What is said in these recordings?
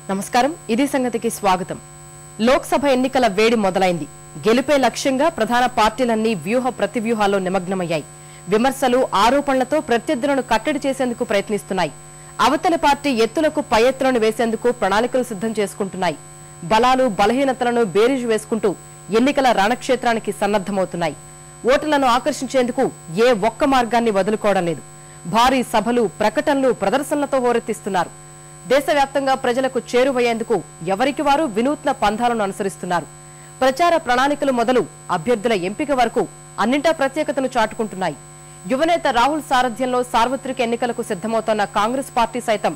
నమస్కారం ఇది సంగతికి స్వాగతం లోక్సభ ఎన్నికల వేడి మొదలైంది గెలుపే లక్ష్యంగా ప్రధాన పార్టీలన్నీ వ్యూహ ప్రతివ్యూహాల్లో నిమగ్నమయ్యాయి విమర్శలు ఆరోపణలతో ప్రత్యర్థులను కట్టడి చేసేందుకు ప్రయత్నిస్తున్నాయి అవతలి పార్టీ ఎత్తులకు పై ఎత్తులను వేసేందుకు ప్రణాళికలు సిద్ధం చేసుకుంటున్నాయి బలాలు బలహీనతలను బేరీజు వేసుకుంటూ ఎన్నికల రణక్షేత్రానికి సన్నద్ధమవుతున్నాయి ఓటర్లను ఆకర్షించేందుకు ఏ ఒక్క మార్గాన్ని వదులుకోవడం లేదు భారీ సభలు ప్రకటనలు ప్రదర్శనలతో హోరెత్తిస్తున్నారు దేశవ్యాప్తంగా ప్రజలకు చేరువయ్యేందుకు ఎవరికి వారు వినూత్న పంథాలను అనుసరిస్తున్నారు ప్రచార ప్రణాళికలు మొదలు అభ్యర్థుల ఎంపిక వరకు అన్నింటా ప్రత్యేకతను చాటుకుంటున్నాయి యువనేత రాహుల్ సారథ్యంలో సార్వత్రిక ఎన్నికలకు సిద్ధమవుతున్న కాంగ్రెస్ పార్టీ సైతం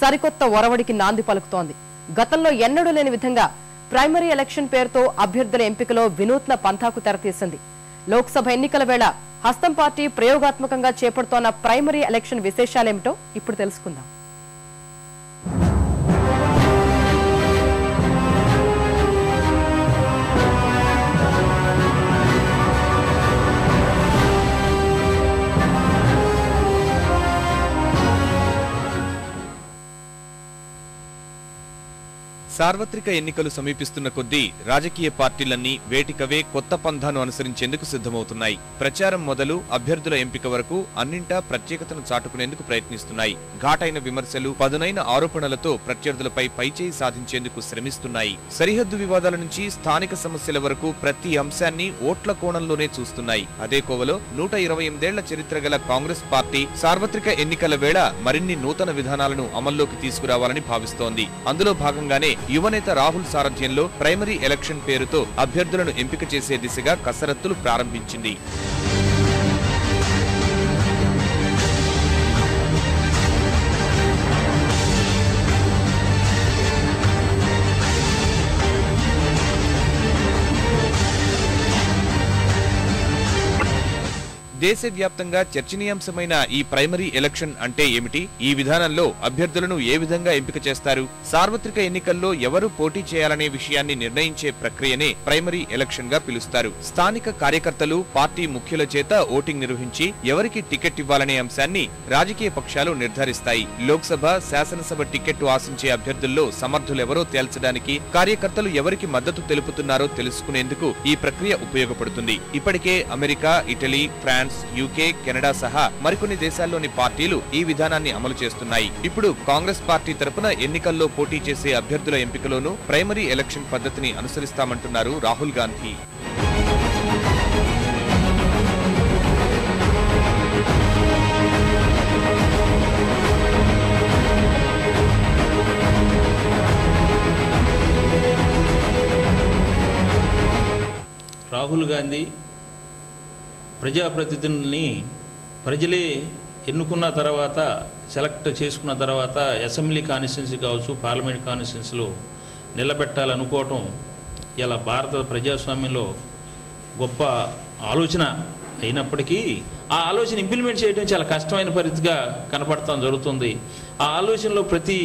సరికొత్త ఒరవడికి నాంది పలుకుతోంది గతంలో ఎన్నడూ లేని విధంగా ప్రైమరీ ఎలక్షన్ పేరుతో అభ్యర్థుల ఎంపికలో వినూత్న పంథాకు తెరతీసింది లోక్సభ ఎన్నికల వేళ హస్తం పార్టీ ప్రయోగాత్మకంగా చేపడుతోన్న ప్రైమరీ ఎలక్షన్ విశేషాలేమిటో ఇప్పుడు తెలుసుకుందాం సార్వత్రిక ఎన్నికలు సమీపిస్తున్న కొద్దీ రాజకీయ పార్టీలన్నీ వేటికవే కొత్త పంథాను అనుసరించేందుకు సిద్ధమవుతున్నాయి ప్రచారం మొదలు అభ్యర్థుల ఎంపిక వరకు అన్నింటా ప్రత్యేకతను చాటుకునేందుకు ప్రయత్నిస్తున్నాయి ఘాటైన విమర్శలు పదునైన ఆరోపణలతో ప్రత్యర్థులపై పైచేయి సాధించేందుకు శ్రమిస్తున్నాయి సరిహద్దు వివాదాల నుంచి స్థానిక సమస్యల వరకు ప్రతి అంశాన్ని ఓట్ల కోణంలోనే చూస్తున్నాయి అదే కోవలో 128 చరిత్ర గల కాంగ్రెస్ పార్టీ సార్వత్రిక ఎన్నికల వేళ మరిన్ని నూతన విధానాలను అమల్లోకి తీసుకురావాలని భావిస్తోంది అందులో భాగంగానే యువనేత రాహుల్ సారథ్యంలో ప్రైమరీ ఎలక్షన్ పేరుతో అభ్యర్థులను ఎంపిక చేసే దిశగా కసరత్తులు ప్రారంభించింది దేశవ్యాప్తంగా చర్చనీయాంశమైన ఈ ప్రైమరీ ఎలక్షన్ అంటే ఏమిటి ఈ విధానంలో అభ్యర్థులను ఏ విధంగా ఎంపిక చేస్తారు సార్వత్రిక ఎన్నికల్లో ఎవరు పోటీ చేయాలనే విషయాన్ని నిర్ణయించే ప్రక్రియనే ప్రైమరీ ఎలక్షన్ గా పిలుస్తారు స్థానిక కార్యకర్తలు పార్టీ ముఖ్యుల చేత ఓటింగ్ నిర్వహించి ఎవరికి టికెట్ ఇవ్వాలనే అంశాన్ని రాజకీయ పక్షాలు నిర్ధారిస్తాయి లోక్సభ శాసనసభ టికెట్ ఆశించే అభ్యర్థుల్లో సమర్థులెవరో తేల్చడానికి కార్యకర్తలు ఎవరికి మద్దతు తెలుపుతున్నారో తెలుసుకునేందుకు ఈ ప్రక్రియ ఉపయోగపడుతుంది ఇప్పటికే America Italy France UK Canada సహా మరికొన్ని దేశాల్లోని పార్టీలు ఈ విధానాన్ని అమలు చేస్తున్నాయి ఇప్పుడు కాంగ్రెస్ పార్టీ తరపున ఎన్నికల్లో పోటీ చేసే అభ్యర్థుల ఎంపికలోనూ ప్రైమరీ ఎలక్షన్ పద్ధతిని అనుసరిస్తామంటున్నారు రాహుల్ గాంధీ రాహుల్ గాంధీ ప్రజాప్రతినిధుల్ని ప్రజలే ఎన్నుకున్న తర్వాత సెలెక్ట్ చేసుకున్న తర్వాత అసెంబ్లీ కాన్స్టిట్యున్సీ కావచ్చు పార్లమెంట్ కాన్స్టిట్యున్సీలో నిలబెట్టాలనుకోవటం ఇలా భారత ప్రజాస్వామ్యంలో గొప్ప ఆలోచన అయినప్పటికీ ఆ ఆలోచన ఇంప్లిమెంట్ చేయడం చాలా కష్టమైన పరిస్థితిగా కనపడటం జరుగుతుంది ఆ ఆలోచనలో ప్రతి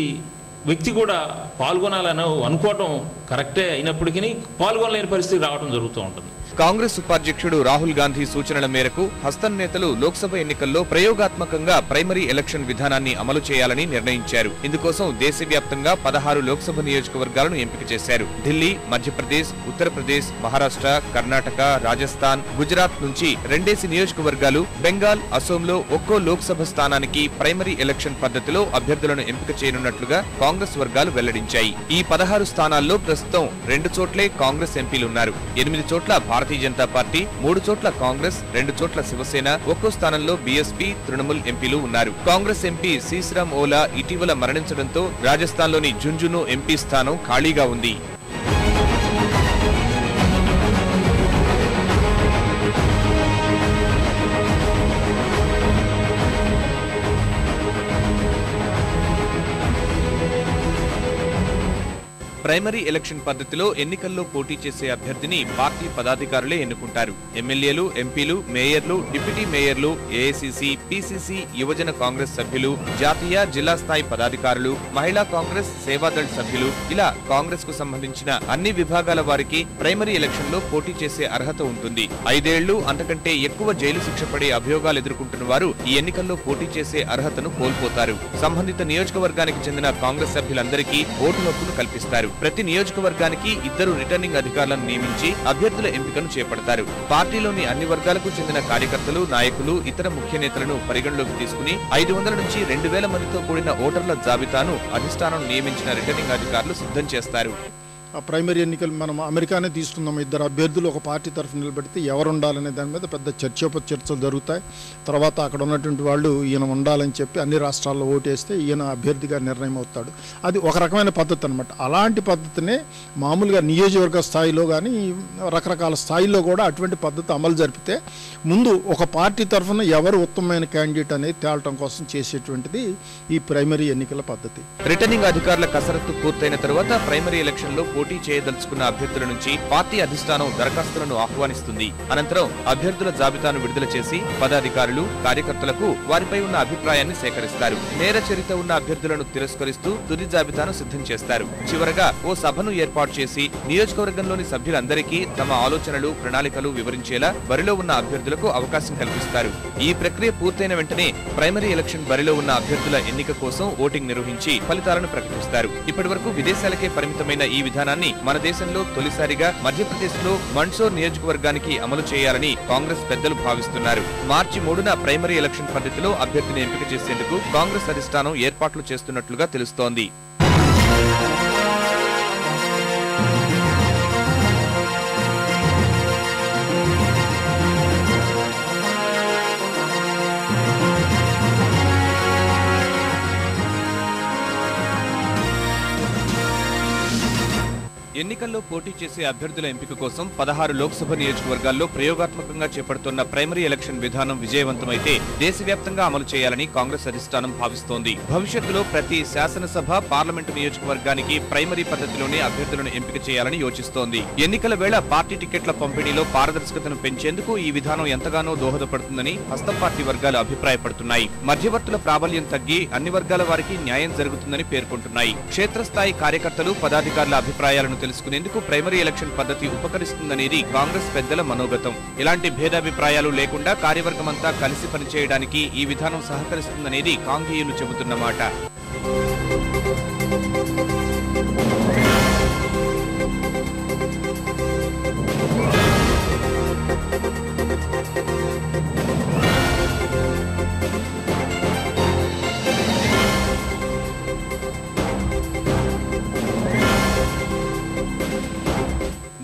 వ్యక్తి కూడా పాల్గొనాలని అనుకోవటం కరెక్టే అయినప్పటికీ పాల్గొనలేని పరిస్థితి రావడం జరుగుతూ ఉంటుంది కాంగ్రెస్ ఉపాధ్యక్షుడు రాహుల్ గాంధీ సూచనల మేరకు హస్తం నేతలు లోక్సభ ఎన్నికల్లో ప్రయోగాత్మకంగా ప్రైమరీ ఎలక్షన్ విధానాన్ని అమలు చేయాలని నిర్ణయించారు ఇందుకోసం దేశవ్యాప్తంగా 16 లోక్సభ నియోజకవర్గాలను ఎంపిక చేశారు ఢిల్లీ మధ్యప్రదేశ్ ఉత్తరప్రదేశ్ మహారాష్ట్ర కర్ణాటక రాజస్థాన్ గుజరాత్ నుంచి 2 నియోజకవర్గాలు బెంగాల్ అసోంలో ఒక్కో లోక్సభ స్థానానికి ప్రైమరీ ఎలక్షన్ పద్ధతిలో అభ్యర్థులను ఎంపిక చేయనున్నట్లుగా కాంగ్రెస్ వర్గాలు వెల్లడించాయి ఈ 16 స్థానాల్లో ప్రస్తుతం 2 చోట్లే కాంగ్రెస్ ఎంపీలున్నారు 8 చోట్ల భారతీయ జనతా పార్టీ 3 చోట్ల కాంగ్రెస్ 2 చోట్ల శివసేన ఒక్కో స్థానంలో బీఎస్పీ తృణమూల్ ఎంపీలు ఉన్నారు కాంగ్రెస్ ఎంపీ సీసరామ్ ఓలా ఇటీవల మరణించడంతో రాజస్థాన్లోని ఝుంఝును ఎంపీ స్థానం ఖాళీగా ఉంది ప్రైమరీ ఎలక్షన్ పద్ధతిలో ఎన్నికల్లో పోటీ చేసే అభ్యర్థిని పార్టీ పదాధికారులే ఎన్నుకుంటారు. ఎమ్మెల్యేలు, ఎంపీలు, మేయర్లు, డిప్యూటీ మేయర్లు, ఏఐసీసీ, పీసీసీ, యువజన కాంగ్రెస్ సభ్యులు, జాతీయ, జిల్లా స్థాయి పదాధికారులు, మహిళా కాంగ్రెస్, సేవాదళ్ సభ్యులు ఇలా కాంగ్రెస్ కు సంబంధించిన అన్ని విభాగాల వారికి ప్రైమరీ ఎలక్షన్ లో పోటీ చేసే అర్హత ఉంటుంది. 5 ఏళ్లు అంతకంటే ఎక్కువ జైలు శిక్ష పడే అభియోగాలు ఎదుర్కొంటున్న వారు ఈ ఎన్నికల్లో పోటీ చేసే అర్హతను కోల్పోతారు. సంబంధిత నియోజకవర్గానికి చెందిన కాంగ్రెస్ సభ్యులందరికీ ఓటు హక్కును కల్పిస్తారు. ప్రతి నియోజకవర్గానికి 2 రిటర్నింగ్ అధికారులను నియమించి అభ్యర్థుల ఎంపికను చేపడతారు. పార్టీలోని అన్ని వర్గాలకు చెందిన కార్యకర్తలు, నాయకులు, ఇతర ముఖ్య నేతలను పరిగణలోకి తీసుకుని 500 నుంచి 2000 మందితో కూడిన ఓటర్ల జాబితాను అధిష్టానం నియమించిన రిటర్నింగ్ అధికారులు సిద్ధం చేస్తారు. ఆ ప్రైమరీ ఎన్నికలు మనం అమెరికానే తీసుకుందాం. 2 అభ్యర్థులు ఒక పార్టీ తరఫు నిలబెడితే ఎవరు ఉండాలనే దాని మీద పెద్ద చర్చలు జరుగుతాయి. తర్వాత అక్కడ ఉన్నటువంటి వాళ్ళు ఈయన ఉండాలని చెప్పి అన్ని రాష్ట్రాల్లో ఓటేస్తే ఈయన అభ్యర్థిగా నిర్ణయం అవుతాడు. అది ఒక రకమైన పద్ధతి అనమాట. అలాంటి పద్ధతినే మామూలుగా నియోజకవర్గ స్థాయిలో కానీ రకరకాల స్థాయిల్లో కూడా అటువంటి పద్ధతి అమలు జరిపితే ముందు ఒక పార్టీ తరఫున ఎవరు ఉత్తమమైన క్యాండిడేట్ అనేది తేలటం కోసం చేసేటువంటిది ఈ ప్రైమరీ ఎన్నికల పద్ధతి. రిటర్నింగ్ అధికారుల కసరత్తు పూర్తయిన తరువాత ప్రైమరీ ఎలక్షన్ లో పోటీ చేయదలుచుకున్న అభ్యర్థుల నుంచి పార్టీ అధిష్టానం దరఖాస్తులను ఆహ్వానిస్తుంది. అనంతరం అభ్యర్థుల జాబితాను విడుదల చేసి పదాధికారులు, కార్యకర్తలకు వారిపై ఉన్న అభిప్రాయాన్ని సేకరిస్తారు. నేర చరిత్ర ఉన్న అభ్యర్థులను తిరస్కరిస్తూ తుది జాబితాను సిద్ధం చేస్తారు. చివరగా ఓ సభను ఏర్పాటు చేసి నియోజకవర్గంలోని సభ్యులందరికీ తమ ఆలోచనలు, ప్రణాళికలు వివరించేలా బరిలో ఉన్న అభ్యర్థులకు అవకాశం కల్పిస్తారు. ఈ ప్రక్రియ పూర్తయిన వెంటనే ప్రైమరీ ఎలక్షన్ బరిలో ఉన్న అభ్యర్థుల ఎన్నిక కోసం ఓటింగ్ నిర్వహించి ఫలితాలను ప్రకటిస్తారు. ఇప్పటివరకు విదేశాలకే పరిమితమైన ఈ విధానాన్ని మన దేశంలో తొలిసారిగా మధ్యప్రదేశ్ లో మండ్సోర్ నియోజకవర్గానికి అమలు చేయాలని కాంగ్రెస్ పెద్దలు భావిస్తున్నారు. మార్చి 3న ప్రైమరీ ఎలక్షన్ పద్ధతిలో అభ్యర్థిని ఎంపిక చేసేందుకు కాంగ్రెస్ అధిష్టానం ఏర్పాట్లు చేస్తున్నట్లుగా తెలుస్తోంది. ఎన్నికల్లో పోటీ చేసే అభ్యర్థుల ఎంపిక కోసం 16 లోక్సభ నియోజకవర్గాల్లో ప్రయోగాత్మకంగా చేపడుతున్న ప్రైమరీ ఎలక్షన్ విధానం విజయవంతమైతే దేశవ్యాప్తంగా అమలు చేయాలని కాంగ్రెస్ అధిష్టానం భావిస్తోంది. భవిష్యత్తులో ప్రతి శాసనసభ, పార్లమెంటు నియోజకవర్గానికి ప్రైమరీ పద్ధతిలోనే అభ్యర్థులను ఎంపిక చేయాలని యోచిస్తోంది. ఎన్నికల వేళ పార్టీ టికెట్ల పంపిణీలో పారదర్శకతను పెంచేందుకు ఈ విధానం ఎంతగానో దోహదపడుతుందని హస్తం పార్టీ వర్గాలు అభిప్రాయపడుతున్నాయి. మధ్యవర్తుల ప్రాబల్యం తగ్గి అన్ని వర్గాల వారికి న్యాయం జరుగుతుందని పేర్కొంటున్నాయి. క్షేత్రస్థాయి కార్యకర్తలు, పదాధికారుల అభిప్రాయాలను తెలుసుకునేందుకు ప్రైమరీ ఎలక్షన్ పద్ధతి ఉపకరిస్తుందనేది కాంగ్రెస్ పెద్దల మనోగతం. ఇలాంటి భేదాభిప్రాయాలు లేకుండా కార్యవర్గమంతా కలిసి పనిచేయడానికి ఈ విధానం సహకరిస్తుందనేది కాంగ్రేయులు చెబుతున్నమాట.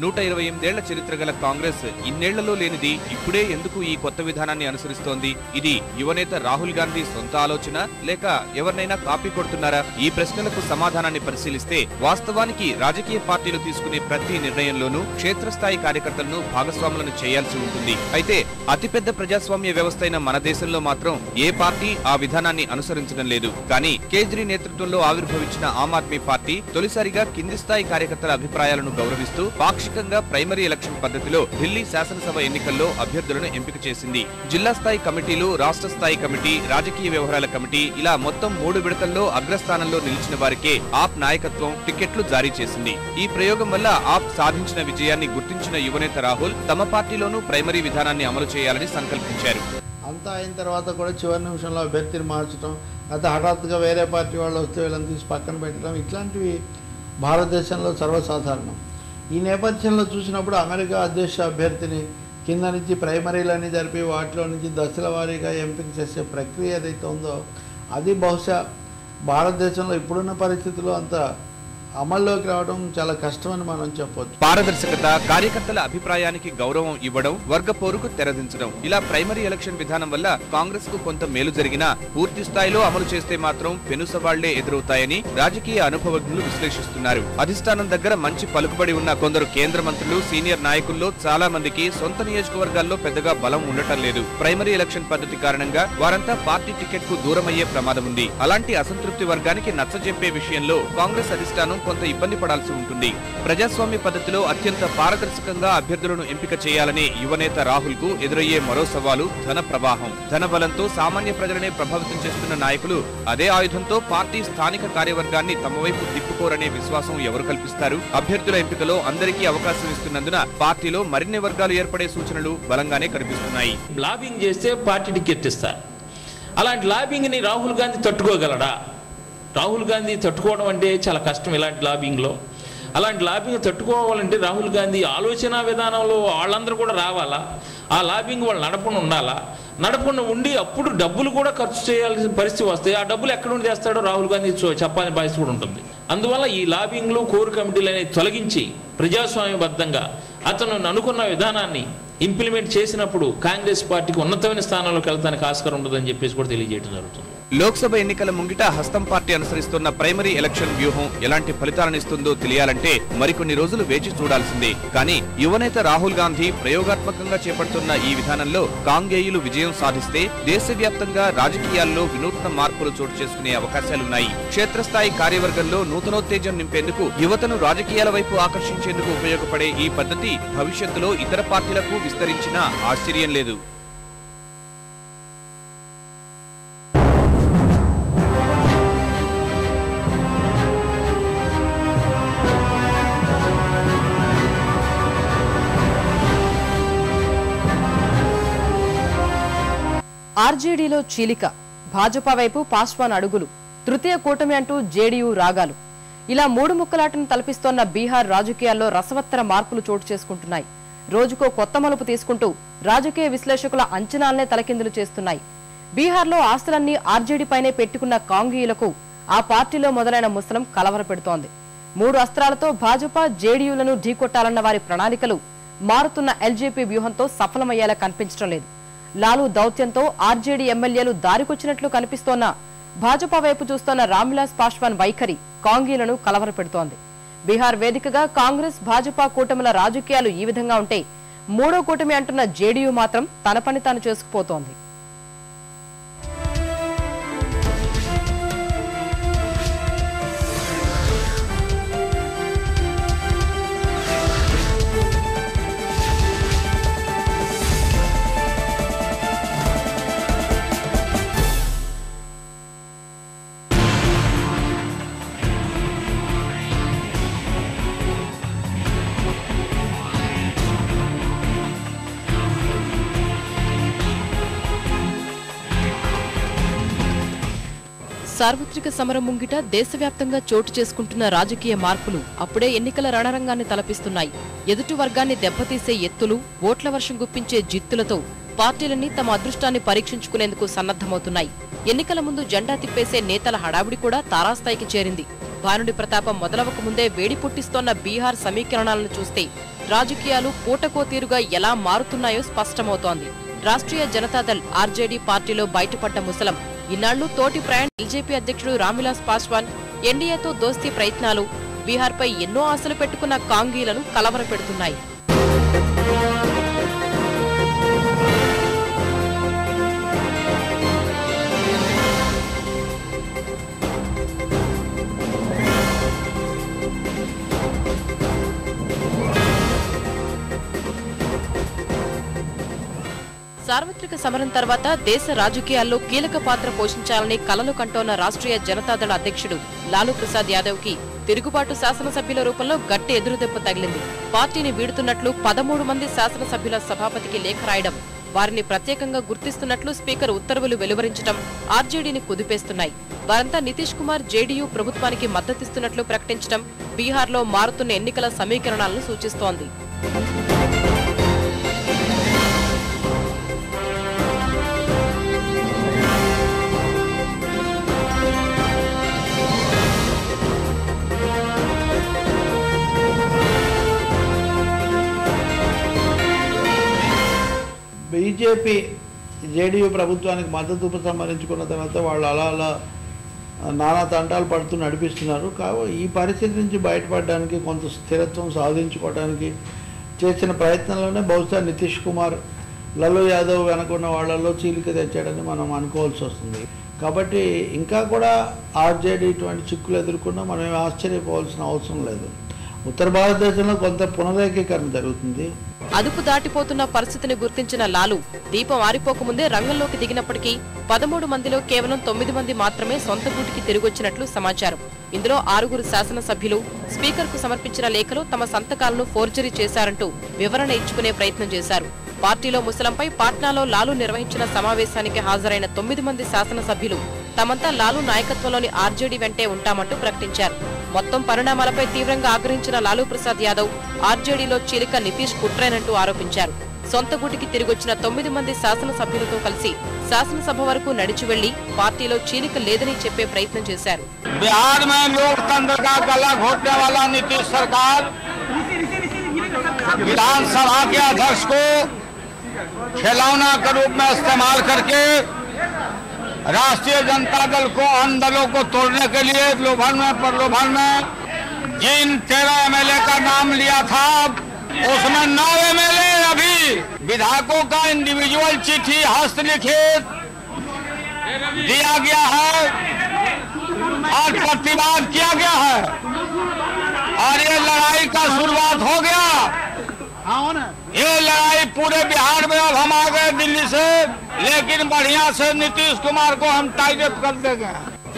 నూట 28 ఏళ్ల చరిత్ర గల కాంగ్రెస్ ఇన్నేళ్లలో లేనిది ఇప్పుడే ఎందుకు ఈ కొత్త విధానాన్ని అనుసరిస్తోంది? ఇది యువనేత రాహుల్ గాంధీ సొంత ఆలోచన లేక ఎవరినైనా కాపీ కొడుతున్నారా? ఈ ప్రశ్నలకు సమాధానాన్ని పరిశీలిస్తే వాస్తవానికి రాజకీయ పార్టీలు తీసుకునే ప్రతి నిర్ణయంలోనూ క్షేత్రస్థాయి కార్యకర్తలను భాగస్వాములను చేయాల్సి ఉంటుంది. అయితే అతిపెద్ద ప్రజాస్వామ్య వ్యవస్థ అయిన మన దేశంలో మాత్రం ఏ పార్టీ ఆ విధానాన్ని అనుసరించడం లేదు. కానీ కేజ్రీ నేతృత్వంలో ఆవిర్భవించిన ఆమ్ ఆద్మీ పార్టీ తొలిసారిగా కింది స్థాయి కార్యకర్తల అభిప్రాయాలను గౌరవిస్తూ పాక్షికంగా ప్రైమరీ ఎలక్షన్ పద్ధతిలో ఢిల్లీ శాసనసభ ఎన్నికల్లో అభ్యర్థులను ఎంపిక చేసింది. జిల్లా స్థాయి కమిటీలు, రాష్ట్ర స్థాయి కమిటీ, రాజకీయ వ్యవహారాల కమిటీ ఇలా మొత్తం 3 విడతల్లో అగ్రస్థానంలో నిలిచిన వారికే ఆప్ నాయకత్వం టికెట్లు జారీ చేసింది. ఈ ప్రయోగం వల్ల ఆప్ సాధించిన విజయాన్ని గుర్తించిన యువనేత రాహుల్ తమ పార్టీలోనూ ప్రైమరీ విధానాన్ని అమలు చేయాలని సంకల్పించారు. అంతా అయిన తర్వాత కూడా చివరి నిమిషంలో అభ్యర్థిని మార్చడం, అయితే హఠాత్తుగా వేరే పార్టీ వాళ్ళు వస్తే వీళ్ళని తీసి పక్కన పెట్టడం, ఇట్లాంటివి భారతదేశంలో సర్వసాధారణం. ఈ నేపథ్యంలో చూసినప్పుడు అమెరికా అధ్యక్ష అభ్యర్థిని కింద నుంచి ప్రైమరీలన్నీ జరిపి వాటిలో నుంచి దశల వారీగా ఎంపిక చేసే ప్రక్రియ ఏదైతే ఉందో అది బహుశా భారతదేశంలో ఇప్పుడున్న పరిస్థితుల్లో అంత అమల్లోకి రావడం చాలా కష్టమని మనం చెప్పొచ్చు. పారదర్శకత, కార్యకర్తల అభిప్రాయానికి గౌరవం ఇవ్వడం, వర్గ పోరుకు తెరదించడం ఇలా ప్రైమరీ ఎలక్షన్ విధానం వల్ల కాంగ్రెస్ కు కొంత మేలు జరిగినా పూర్తి స్థాయిలో అమలు చేస్తే మాత్రం పెనుసవాళ్లే ఎదురవుతాయని రాజకీయ అనుభవజ్ఞులు విశ్లేషిస్తున్నారు. అధిష్టానం దగ్గర మంచి పలుకుబడి ఉన్న కొందరు కేంద్ర మంత్రులు, సీనియర్ నాయకుల్లో చాలా మందికి సొంత నియోజకవర్గాల్లో పెద్దగా బలం ఉండటం లేదు. ప్రైమరీ ఎలక్షన్ పద్ధతి కారణంగా వారంతా పార్టీ టికెట్ కు దూరమయ్యే ప్రమాదం ఉంది. అలాంటి అసంతృప్తి వర్గానికి నచ్చజెప్పే విషయంలో కాంగ్రెస్ అధిష్టానం కొంత ఇబ్బంది పడాల్సి ఉంటుంది. ప్రజాస్వామ్య పద్ధతిలో అత్యంత పారదర్శకంగా అభ్యర్థులను ఎంపిక చేయాలనే యువనేత రాహుల్ కు ఎదురయ్యే మరో సవాలు ధన ప్రవాహం. ధన బలంతో సామాన్య ప్రజలనే ప్రభావితం చేస్తున్న నాయకులు అదే ఆయుధంతో పార్టీ స్థానిక కార్యవర్గాన్ని తమ వైపు తిప్పుకోరనే విశ్వాసం ఎవరు కల్పిస్తారు? అభ్యర్థుల ఎంపికలో అందరికీ అవకాశం ఇస్తున్నందున పార్టీలో మరిన్ని వర్గాలు ఏర్పడే సూచనలు బలంగానే కనిపిస్తున్నాయి. లాబింగ్ చేస్తే పార్టీ టికెట్ ఇస్తారు. అలాంటి లాబింగ్ని రాహుల్ గాంధీ తట్టుకోగలడా? రాహుల్ గాంధీ తట్టుకోవడం అంటే చాలా కష్టం. ఇలాంటి లాబింగ్లో అలాంటి లాబింగ్ తట్టుకోవాలంటే రాహుల్ గాంధీ ఆలోచన విధానంలో వాళ్ళందరూ కూడా రావాలా? ఆ లాబింగ్ వాళ్ళు నడపకుండా ఉండాలా? నడపకుండా ఉండి అప్పుడు డబ్బులు కూడా ఖర్చు చేయాల్సిన పరిస్థితి వస్తాయి. ఆ డబ్బులు ఎక్కడ నుండి చేస్తాడో రాహుల్ గాంధీ చెప్పాలని పరిస్థితి కూడా ఉంటుంది. అందువల్ల ఈ లాబింగ్లు కోర్ కమిటీలు అనేది తొలగించి ప్రజాస్వామ్యబద్ధంగా అతను అనుకున్న విధానాన్ని ఇంప్లిమెంట్ చేసినప్పుడు కాంగ్రెస్ పార్టీకి ఉన్నతమైన స్థానంలోకి వెళ్తానికి ఆస్కారం ఉండదని చెప్పేసి కూడా తెలియజేయడం జరుగుతుంది. లోక్సభ ఎన్నికల ముంగిట హస్తం పార్టీ అనుసరిస్తున్న ప్రైమరీ ఎలక్షన్ వ్యూహం ఎలాంటి ఫలితాలనిస్తుందో తెలియాలంటే మరికొన్ని రోజులు వేచి చూడాల్సిందే. కానీ యువనేత రాహుల్ గాంధీ ప్రయోగాత్మకంగా చేపడుతున్న ఈ విధానంలో కాంగేయులు విజయం సాధిస్తే దేశవ్యాప్తంగా రాజకీయాల్లో వినూత్న మార్పులు చోటు చేసుకునే అవకాశాలున్నాయి. క్షేత్రస్థాయి కార్యవర్గంలో నూతనోత్తేజం నింపేందుకు యువతను రాజకీయాల వైపు ఆకర్షించేందుకు ఉపయోగపడే ఈ పద్ధతి భవిష్యత్తులో ఇతర పార్టీలకు విస్తరించినా ఆశ్చర్యం లేదు. ఆర్జేడీలో చీలిక, భాజపా వైపు పాస్వాన్ అడుగులు, తృతీయ కూటమి అంటూ జేడీయూ రాగాలు, ఇలా మూడు ముక్కలాటను తలపిస్తోన్న బీహార్ రాజకీయాల్లో రసవత్తర మార్పులు చోటు చేసుకుంటున్నాయి. రోజుకో కొత్త మలుపు తీసుకుంటూ రాజకీయ విశ్లేషకుల అంచనాలనే తలకిందులు చేస్తున్నాయి. బీహార్లో ఆస్తులన్నీ ఆర్జేడీపైనే పెట్టుకున్న కాంగీయులకు ఆ పార్టీలో మొదలైన ముసలం కలవరపెడుతోంది. మూడు అస్త్రాలతో భాజపా జేడీయూలను ఢీకొట్టాలన్న వారి ప్రణాళికలు మారుతున్న ఎల్జేపీ వ్యూహంతో సఫలమయ్యేలా కనిపించడం లేదు. లాలూ దౌత్యంతో ఆర్జేడీ ఎమ్మెల్యేలు దారికొచ్చినట్లు కనిపిస్తోన్న భాజపా వైపు చూస్తోన్న రామ్విలాస్ పాస్వాన్ వైఖరి కాంగీలను కలవరపెడుతోంది. బీహార్ వేదికగా కాంగ్రెస్ భాజపా కూటమిల రాజకీయాలు ఈ విధంగా ఉంటే మూడో కూటమి అంటున్న జేడీయూ మాత్రం తన పని తాను చేసుకుపోతోంది. సార్వత్రిక సమరం ముంగిట దేశవ్యాప్తంగా చోటు చేసుకుంటున్న రాజకీయ మార్పులు అప్పుడే ఎన్నికల రణరంగాన్ని తలపిస్తున్నాయి. ఎదుటి వర్గాన్ని దెబ్బతీసే ఎత్తులు, ఓట్ల వర్షం గుప్పించే జిత్తులతో పార్టీలన్నీ తమ అదృష్టాన్ని పరీక్షించుకునేందుకు సన్నద్ధమవుతున్నాయి. ఎన్నికల ముందు జెండా తిప్పేసే నేతల హడావిడి కూడా తారాస్థాయికి చేరింది. భానుడి ప్రతాపం మొదలవక ముందే వేడి పుట్టిస్తోన్న బీహార్ సమీకరణాలను చూస్తే రాజకీయాలు పూటకో తీరుగా ఎలా మారుతున్నాయో స్పష్టమవుతోంది. రాష్ట్రీయ జనతాదళ్ ఆర్జేడీ పార్టీలో బయటపడ్డ ముసలం ఇన్నాళ్లు తోటి ప్రయాణ ఎల్జేపీ అధ్యక్షుడు రామ్విలాస్ పాస్వాన్ ఎన్డీఏతో దోస్తీ ప్రయత్నాలు బీహార్పై ఎన్నో ఆశలు పెట్టుకున్న కాంగీలను కలవరపెడుతున్నాయి. సార్వత్రిక సమరం తర్వాత దేశ రాజకీయాల్లో కీలక పాత్ర పోషించాలని కలలు కంటోన్న రాష్ట్రీయ జనతాదళ అధ్యక్షుడు లాలూ ప్రసాద్ యాదవ్ కి తిరుగుబాటు శాసనసభ్యుల రూపంలో గట్టి ఎదురుదెబ్బ తగిలింది. పార్టీని వీడుతున్నట్లు 13 మంది శాసనసభ్యుల సభాపతికి లేఖ రాయడం, వారిని ప్రత్యేకంగా గుర్తిస్తున్నట్లు స్పీకర్ ఉత్తర్వులు వెలువరించడం ఆర్జేడీని కుదిపేస్తున్నాయి. వారంతా నితీష్ కుమార్ జేడీయూ ప్రభుత్వానికి మద్దతిస్తున్నట్లు ప్రకటించడం బీహార్లో మారుతున్న ఎన్నికల సమీకరణాలను సూచిస్తోంది. బీజేపీ జేడీయూ ప్రభుత్వానికి మద్దతు ఉపసంహరించుకున్న తర్వాత వాళ్ళు అలా నానా తంటాలు పడుతూ నడిపిస్తున్నారు. కాబట్టి ఈ పరిస్థితి నుంచి బయటపడడానికి, కొంత స్థిరత్వం సాధించుకోవడానికి చేసిన ప్రయత్నంలోనే బహుశా నితీష్ కుమార్ లల్లు యాదవ్ వెనకున్న వాళ్ళలో చీలిక తెచ్చాడని మనం అనుకోవాల్సి వస్తుంది. కాబట్టి ఇంకా కూడా ఆర్జేడీ ఇటువంటి చిక్కులు ఎదుర్కొన్నా మనం ఏమి ఆశ్చర్యపోవాల్సిన అవసరం లేదు. ఉత్తర భారతదేశంలో కొంత పునరేకీకరణ జరుగుతుంది. అదుపు దాటిపోతున్న పరిస్థితిని గుర్తించిన లాలు దీపం ఆరిపోకముందే రంగంలోకి దిగినప్పటికీ 13 మందిలో కేవలం 9 మంది మాత్రమే సొంత గూటికి తిరిగొచ్చినట్లు సమాచారం. ఇందులో 6 శాసనసభ్యులు స్పీకర్కు సమర్పించిన లేఖలో తమ సంతకాలను ఫోర్జరీ చేశారంటూ వివరణ ఇచ్చుకునే ప్రయత్నం చేశారు. పార్టీలో ముసలంపై పాట్నాలో లాలు నిర్వహించిన సమావేశానికి హాజరైన 9 మంది శాసనసభ్యులు తమంతా లాలు నాయకత్వంలోని ఆర్జేడీ వెంటే ఉంటామంటూ ప్రకటించారు. మొత్తం పరిణామాలపై తీవ్రంగా ఆగ్రహించిన లాలూ ప్రసాద్ యాదవ్ ఆర్జేడీలో చీలిక నితీష్ కుట్రేనంటూ ఆరోపించారు. సొంత గూటికి తిరిగొచ్చిన 9 మంది శాసనసభ్యులతో కలిసి శాసనసభ వరకు నడిచి వెళ్లి పార్టీలో చీలిక లేదని చెప్పే ప్రయత్నం చేశారు. बिहार में लोकतंत्र का गला घोटने वाला नीतीश सरकार विधानसभा के अध्यक्ष को खिलौना के रूप में इस्तेमाल करके राष्ट्रीय जनता दल को, अन्य दलों को तोड़ने के लिए प्रलोभन में जिन 13 एमएलए का नाम लिया था उसमें 9 एमएलए अभी विधायकों का इंडिविजुअल चिट्ठी हस्तलिखित दिया गया है और प्रतिवाद किया गया है और ये लड़ाई का शुरुआत हो गया। ये लड़ाई पूरे बिहार में अब हम आ गए दिल्ली से, लेकिन बढ़िया से नीतीश कुमार को हम टाइट कर देंगे।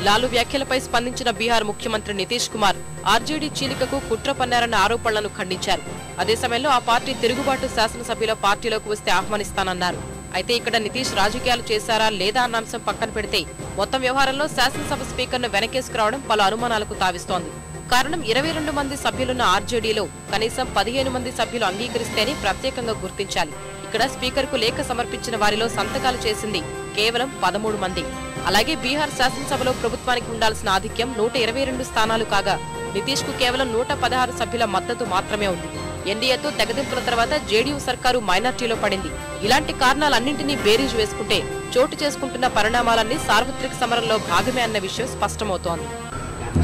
లాలు వ్యాఖ్యలపై స్పందించిన బీహార్ ముఖ్యమంత్రి నితీష్ కుమార్ ఆర్జేడీ చీలికకు కుట్ర పన్నారన్న ఆరోపణలను ఖండించారు. అదే సమయంలో ఆ పార్టీ తిరుగుబాటు శాసనసభ్యుల పార్టీలోకి వస్తే ఆహ్వానిస్తానన్నారు. అయితే ఇక్కడ నితీష్ రాజకీయాలు చేశారా లేదా అన్న అంశం పక్కన పెడితే మొత్తం వ్యవహారంలో శాసనసభ స్పీకర్ను వెనకేసుకురావడం పలు అనుమానాలకు తావిస్తోంది. కారణం 22 మంది సభ్యులున్న ఆర్జేడీలో కనీసం 15 మంది సభ్యులు అంగీకరిస్తేనే ప్రత్యేకంగా గుర్తించాలి. ఇక్కడ స్పీకర్కు లేఖ సమర్పించిన వారిలో సంతకాలు చేసింది కేవలం 13 మంది. అలాగే బీహార్ శాసనసభలో ప్రభుత్వానికి ఉండాల్సిన ఆధిక్యం 122 స్థానాలు కాగా నితీష్ కు కేవలం 116 సభ్యుల మద్దతు మాత్రమే ఉంది. ఎన్డీఏతో తెగదింపుల తర్వాత జేడీయూ సర్కారు మైనార్టీలో పడింది. ఇలాంటి కారణాలన్నింటినీ బేరీజు వేసుకుంటే చోటు చేసుకుంటున్న పరిణామాలన్నీ సార్వత్రిక సమరంలో భాగమే అన్న విషయం స్పష్టమవుతోంది.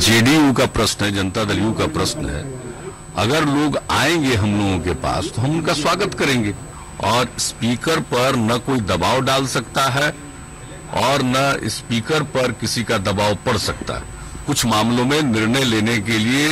जेडीयू का प्रश्न है, जनता दल यू का प्रश्न है। अगर लोग आएंगे हम लोगों के पास तो हम उनका स्वागत करेंगे और स्पीकर पर न कोई दबाव डाल सकता है और न स्पीकर पर किसी का दबाव पड़ सकता है। कुछ मामलों में निर्णय लेने के लिए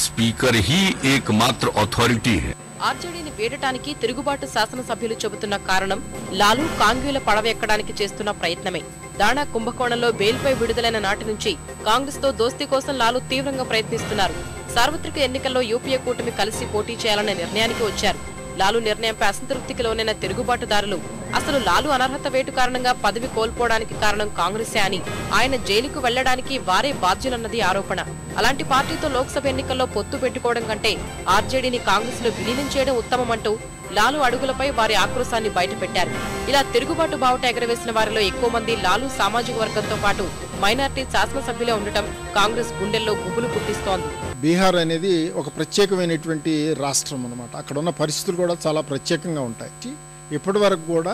स्पीकर ही एकमात्र अथॉरिटी है। ఆర్జేడీని వీడటానికి తిరుగుబాటు శాసనసభ్యులు చెబుతున్న కారణం లాలు కాంగ్యూల పడవెక్కడానికి చేస్తున్న ప్రయత్నమే. దాణా కుంభకోణంలో బెయిల్పై విడుదలైన నాటి నుంచి కాంగ్రెస్ తో దోస్తీ కోసం లాలు తీవ్రంగా ప్రయత్నిస్తున్నారు. సార్వత్రిక ఎన్నికల్లో యూపీఏ కూటమి కలిసి పోటీ చేయాలనే నిర్ణయానికి వచ్చారు. లాలు నిర్ణయంపై అసంతృప్తికి లోనైన తిరుగుబాటుదారులు అసలు లాలు అనర్హత వేటు కారణంగా పదవి కోల్పోవడానికి కారణం కాంగ్రెసే అని, ఆయన జైలుకు వెళ్లడానికి వారే బాధ్యులన్నది ఆరోపణ. అలాంటి పార్టీతో లోక్సభ ఎన్నికల్లో పొత్తు పెట్టుకోవడం కంటే ఆర్జేడీని కాంగ్రెస్ లో విలీనం చేయడం ఉత్తమమంటూ లాలు అడుగులపై వారి ఆక్రోశాన్ని బయటపెట్టారు. ఇలా తిరుగుబాటు బావుట ఎగరవేసిన వారిలో ఎక్కువ మంది లాలు సామాజిక వర్గంతో పాటు మైనార్టీ శాసనసభ్యులే ఉండటం కాంగ్రెస్ గుండెల్లో గుబులు పుట్టిస్తోంది. బీహార్ అనేది ఒక ప్రత్యేకమైనటువంటి రాష్ట్రం అన్నమాట. అక్కడ ఉన్న పరిస్థితులు కూడా చాలా ప్రత్యేకంగా ఉంటాయి. ఇప్పటి వరకు కూడా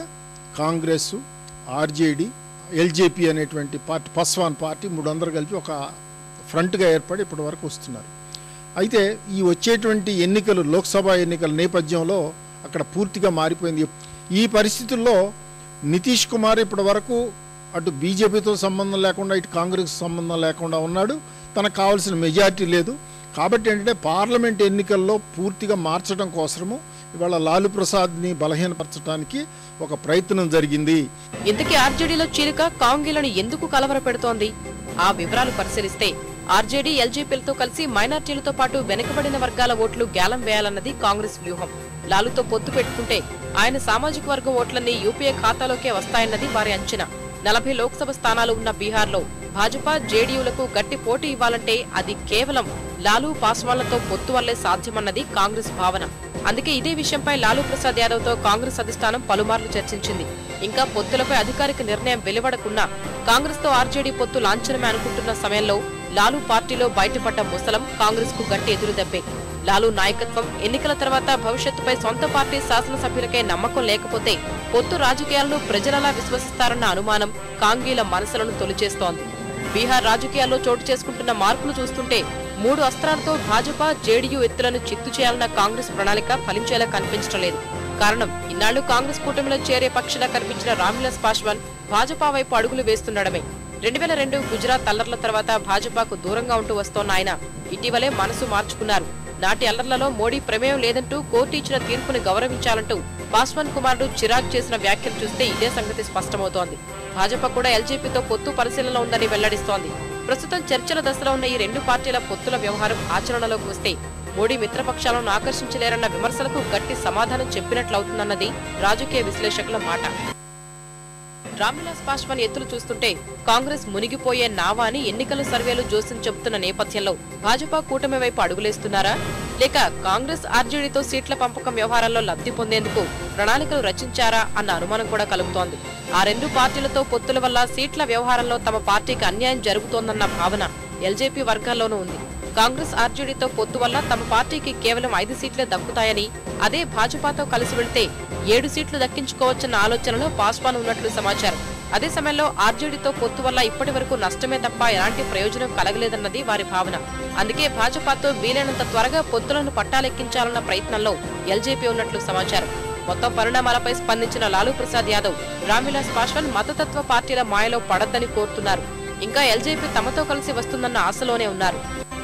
కాంగ్రెస్, ఆర్జేడీ, ఎల్జేపీ అనేటువంటి పార్టీ, పస్వాన్ పార్టీ 300 కలిపి ఒక ఫ్రంట్గా ఏర్పడి ఇప్పటి వరకు వస్తున్నారు. అయితే ఈ వచ్చేటువంటి ఎన్నికలు, లోక్సభ ఎన్నికల నేపథ్యంలో అక్కడ పూర్తిగా మారిపోయింది. ఈ పరిస్థితుల్లో నితీష్ కుమార్ ఇప్పటి వరకు అటు బీజేపీతో సంబంధం లేకుండా ఇటు కాంగ్రెస్ సంబంధం లేకుండా ఉన్నాడు. తనకు కావాల్సిన మెజారిటీ లేదు. కాబట్టి ఏంటంటే పార్లమెంట్ ఎన్నికల్లో పూర్తిగా మార్చడం కోసము ఇవాళ లాలూ ప్రసాద్ని బలహీనపరచడానికి ఒక ప్రయత్నం జరిగింది. ఇంతకీ ఆర్జేడీలో చీలిక కాంగ్రెస్లను ఎందుకు కలవరపెడుతోంది? ఆ వివరాలు పరిశీలిస్తే ఆర్జేడీ, ఎల్జేపీలతో కలిసి మైనార్టీలతో పాటు వెనుకబడిన వర్గాల ఓట్లు గ్యాలం వేయాలన్నది కాంగ్రెస్ వ్యూహం. లాలుతో పొత్తు పెట్టుకుంటే ఆయన సామాజిక వర్గం ఓట్లన్నీ యూపీఏ ఖాతాలోకే వస్తాయన్నది వారి అంచనా. 40 లోక్సభ స్థానాలు ఉన్న బీహార్లో భాజపా, జేడీయూలకు గట్టి పోటీ ఇవ్వాలంటే అది కేవలం లాలూ, పాస్వాన్లతో పొత్తు వల్లే సాధ్యమన్నది కాంగ్రెస్ భావన. అందుకే ఇదే విషయంపై లాలూ ప్రసాద్ యాదవ్ తో కాంగ్రెస్ అధిష్టానం పలుమార్లు చర్చించింది. ఇంకా పొత్తులపై అధికారిక నిర్ణయం వెలువడకున్నా కాంగ్రెస్ తో ఆర్జేడీ పొత్తు లాంఛనమే అనుకుంటున్న సమయంలో లాలూ పార్టీలో బయటపడ్డ ముసలం కాంగ్రెస్ కు గట్టి ఎదురుదెబ్బే. లాలూ నాయకత్వం ఎన్నికల తర్వాత భవిష్యత్తుపై సొంత పార్టీ శాసనసభ్యులకే నమ్మకం లేకపోతే పొత్తు రాజకీయాలను ప్రజలలా విశ్వసిస్తారన్న అనుమానం కాంగీల మనసులను తొలిచేస్తోంది. బీహార్ రాజకీయాల్లో చోటు చేసుకుంటున్న మార్పులు చూస్తుంటే 3 అస్త్రాలతో భాజపా, జేడీయూ ఎత్తులను చిత్తు చేయాలన్న కాంగ్రెస్ ప్రణాళిక ఫలించేలా కనిపించడం లేదు. కారణం ఇన్నాళ్లు కాంగ్రెస్ కూటమిలో చేరే పక్షిలా కనిపించిన రామ్విలాస్ పాశ్వాన్ భాజపా వైపు అడుగులు వేస్తుండడమే. 2002 గుజరాత్ అల్లర్ల తర్వాత భాజపాకు దూరంగా ఉంటూ వస్తోన్న ఆయన ఇటీవలే మనసు మార్చుకున్నారు. నాటి అల్లర్లలో మోడీ ప్రమేయం లేదంటూ కోర్టు ఇచ్చిన తీర్పును గౌరవించాలంటూ పాస్వాన్ కుమారుడు చిరాగ్ చేసిన వ్యాఖ్యలు చూస్తే ఇదే సంగతి స్పష్టమవుతోంది. భాజపా కూడా ఎల్జేపీతో పొత్తు పరిశీలనలో ఉందని వెల్లడిస్తోంది. ప్రస్తుతం చర్చల దశలో ఉన్న ఈ రెండు పార్టీల పొత్తుల వ్యవహారం ఆచరణలోకి వస్తే మోడీ మిత్రపక్షాలను ఆకర్షించలేరన్న విమర్శలకు గట్టి సమాధానం చెప్పినట్లవుతుందన్నది రాజకీయ విశ్లేషకుల మాట. రామ్విలాస్ పాశ్వాన్ ఎత్తులు చూస్తుంటే కాంగ్రెస్ మునిగిపోయే నావా అని ఎన్నికల సర్వేలు జోస్యం చెబుతున్న నేపథ్యంలో భాజపా కూటమి వైపు అడుగులేస్తున్నారా, లేక కాంగ్రెస్ ఆర్జేడీతో సీట్ల పంపకం వ్యవహారాల్లో లబ్ధి పొందేందుకు ప్రణాళికలు రచించారా అన్న అనుమానం కూడా కలుగుతోంది. ఆ రెండు పార్టీలతో పొత్తుల వల్ల సీట్ల వ్యవహారంలో తమ పార్టీకి అన్యాయం జరుగుతోందన్న భావన ఎల్జేపీ వర్గాల్లోనూ ఉంది. కాంగ్రెస్ ఆర్జేడీతో పొత్తు వల్ల తమ పార్టీకి కేవలం 5 సీట్లే దక్కుతాయని, అదే భాజపాతో కలిసి వెళ్తే 7 సీట్లు దక్కించుకోవచ్చన్న ఆలోచనలో పాస్వాన్ ఉన్నట్లు సమాచారం. అదే సమయంలో ఆర్జేడీతో పొత్తు వల్ల ఇప్పటి వరకు నష్టమే తప్ప ఎలాంటి ప్రయోజనం కలగలేదన్నది వారి భావన. అందుకే భాజపాతో వీలైనంత త్వరగా పొత్తులను పట్టాలెక్కించాలన్న ప్రయత్నంలో ఎల్జేపీ ఉన్నట్లు సమాచారం. మొత్తం పరిణామాలపై స్పందించిన లాలూ ప్రసాద్ యాదవ్ రామ్విలాస్ పాశ్వాన్ మతతత్వ పార్టీల మాయలో పడద్దని కోరుతున్నారు. ఇంకా ఎల్జేపీ తమతో కలిసి వస్తుందన్న ఆశలోనే ఉన్నారు.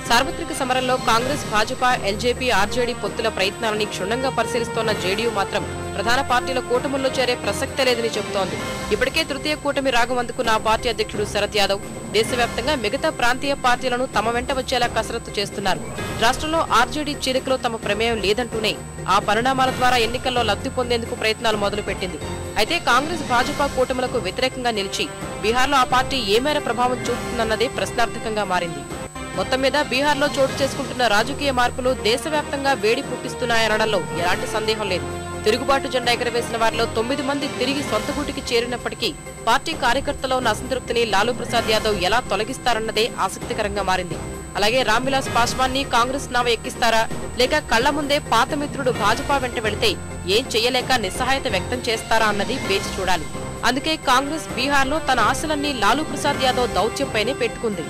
సార్వత్రిక సమరంలో కాంగ్రెస్, భాజపా, ఎల్జేపీ, ఆర్జేడీ పొత్తుల ప్రయత్నాలని క్షుణ్ణంగా పరిశీలిస్తోన్న జేడీయూ మాత్రం ప్రధాన పార్టీల కూటముల్లో చేరే ప్రసక్తే లేదని చెబుతోంది. ఇప్పటికే తృతీయ కూటమి రాగం అందుకున్న ఆ పార్టీ అధ్యక్షుడు శరద్ యాదవ్ దేశవ్యాప్తంగా మిగతా ప్రాంతీయ పార్టీలను తమ వెంట వచ్చేలా కసరత్తు చేస్తున్నారు. రాష్ట్రంలో ఆర్జేడీ చీలికలో తమ ప్రమేయం లేదంటూనే ఆ పరిణామాల ద్వారా ఎన్నికల్లో లబ్ధి పొందేందుకు ప్రయత్నాలు మొదలుపెట్టింది. అయితే కాంగ్రెస్, భాజపా కూటములకు వ్యతిరేకంగా నిలిచి బీహార్లో ఆ పార్టీ ఏ మేర ప్రభావం చూపుతుందన్నదే ప్రశ్నార్థకంగా మారింది. మొత్తం మీద బీహార్లో చోటు చేసుకుంటున్న రాజకీయ మార్పులు దేశవ్యాప్తంగా వేడి పుట్టిస్తున్నాయనడంలో ఎలాంటి సందేహం లేదు. తిరుగుబాటు జెండా ఎగరవేసిన వారిలో 9 మంది తిరిగి సొంత గూటికి చేరినప్పటికీ పార్టీ కార్యకర్తలో ఉన్న అసంతృప్తిని లాలూ ప్రసాద్ యాదవ్ ఎలా తొలగిస్తారన్నదే ఆసక్తికరంగా మారింది. అలాగే రామ్విలాస్ పాశ్వాన్ ని కాంగ్రెస్ నావ ఎక్కిస్తారా, లేక కళ్ల ముందే పాత మిత్రుడు భాజపా వెంట వెళితే ఏం చెయ్యలేక నిస్సహాయత వ్యక్తం చేస్తారా అన్నది వేచి చూడాలి. అందుకే కాంగ్రెస్ బీహార్లో తన ఆశలన్నీ లాలూ ప్రసాద్ యాదవ్ దౌత్యంపైనే పెట్టుకుంది.